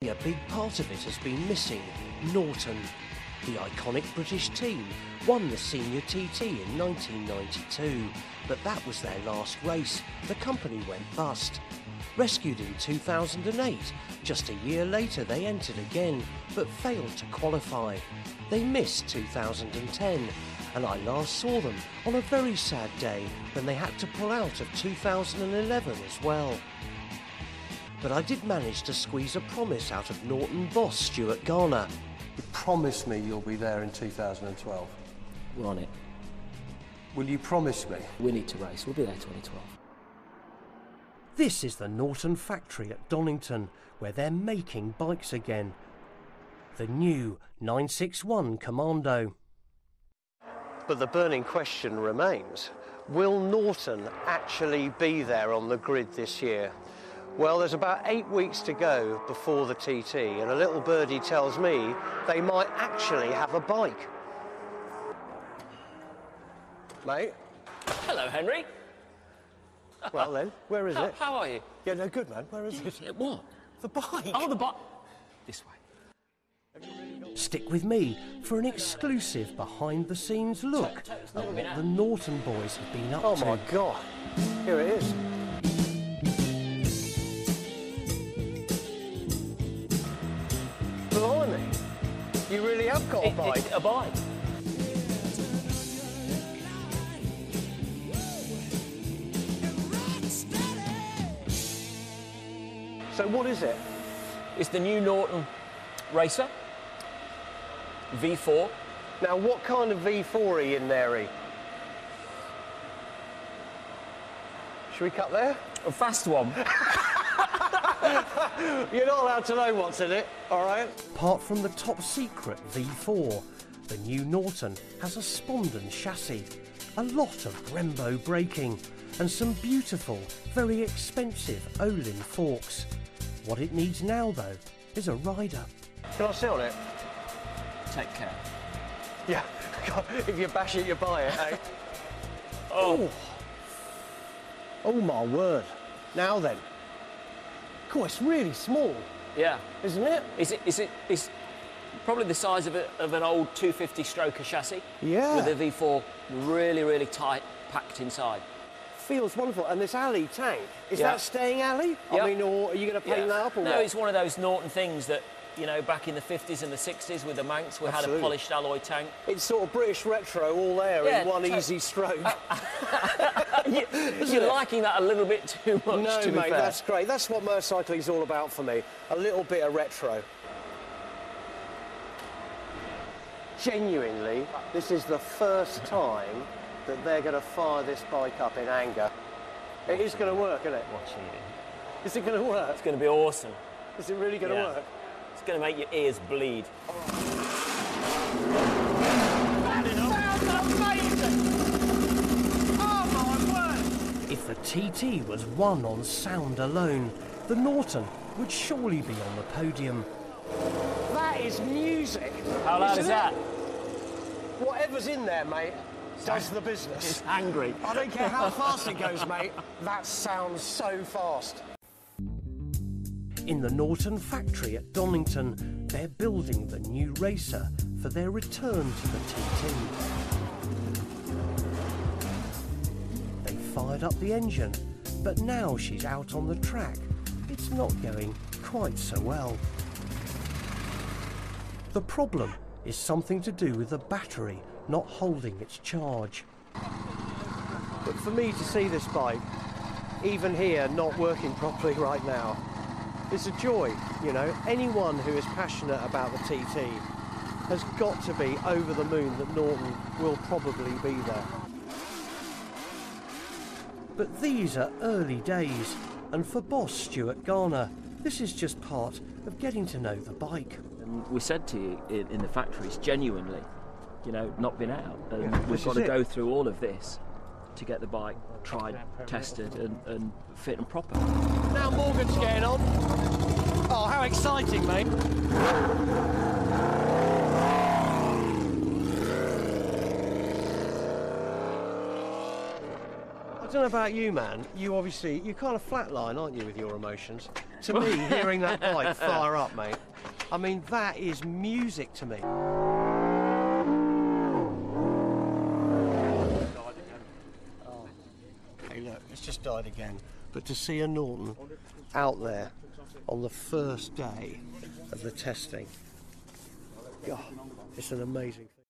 A big part of it has been missing. Norton. The iconic British team won the senior TT in 1992, but that was their last race. The company went bust. Rescued in 2008, just a year later they entered again, but failed to qualify. They missed 2010, and I last saw them on a very sad day when they had to pull out of 2011 as well. But I did manage to squeeze a promise out of Norton boss Stuart Garner. You promise me you'll be there in 2012? We're on it. Will you promise me? We need to race. We'll be there 2012. This is the Norton factory at Donington, where they're making bikes again. The new 961 Commando. But the burning question remains, will Norton actually be there on the grid this year? Well, there's about 8 weeks to go before the TT, and a little birdie tells me they might actually have a bike. Mate? Hello, Henry. Well then, where is it? How are you? Yeah, no, good man, where is it? What? The bike! Oh, the bike. This way. Stick with me for an exclusive behind-the-scenes look at what the Norton boys have been up to. Oh my God, here it is. Blimey, you really have got a bike. A bike. So what is it? It's the new Norton Racer V4. Now, what kind of V4 are in there, E? Should we cut there? A fast one. You're not allowed to know what's in it, all right? Apart from the top secret V4, the new Norton has a Spondon chassis, a lot of Brembo braking, and some beautiful, very expensive Olin forks. What it needs now, though, is a rider. Can I sit on it? Take care. Yeah. God, if you bash it, you buy it, eh? Oh. Oh, my word. Now then. God, it's really small. Yeah. Isn't it? It's probably the size of an old 250 stroker chassis. Yeah. With a V4 really, really tight, packed inside. Feels wonderful. And this alley tank, is that staying alley? Yep. I mean, or are you going to paint that up or No, what? it's one of those Norton things that, you know, back in the 50s and the 60s with the Manx, we had a polished alloy tank. It's sort of British retro all there in one easy stroke. You're liking that a little bit too much, no, to be mate, fair. that's great. That's what motorcycling's all about for me. A little bit of retro. Genuinely, this is the first time that they're going to fire this bike up in anger. It is going to work, isn't it? Watch it. Is it going to work? It's going to be awesome. Is it really going to work? It's going to make your ears bleed. That sounds amazing! Oh my word! If the TT was won on sound alone, the Norton would surely be on the podium. That is music. How loud is that? Whatever's in there, mate, does the business. It's angry. I don't care how fast it goes, mate. That sounds so fast. In the Norton factory at Donington, they're building the new racer for their return to the TT. They fired up the engine, but now she's out on the track. It's not going quite so well. The problem is something to do with the battery not holding its charge. But for me to see this bike, even here, not working properly right now, it's a joy, you know. Anyone who is passionate about the TT has got to be over the moon that Norton will probably be there. But these are early days, and for boss Stuart Garner, this is just part of getting to know the bike. And we said to you in the factories, genuinely, you know, not been out. And Yeah, we've got to go through all of this to get the bike tried, tested and fit and proper. Now Morgan's getting on. Oh, how exciting, mate. I don't know about you, man. You're kind of flatline, aren't you, with your emotions? To me, hearing that bike fire up, mate, I mean, that is music to me. Hey, look, it's just died again. But to see a Norton out there on the first day of the testing, God, it's an amazing thing.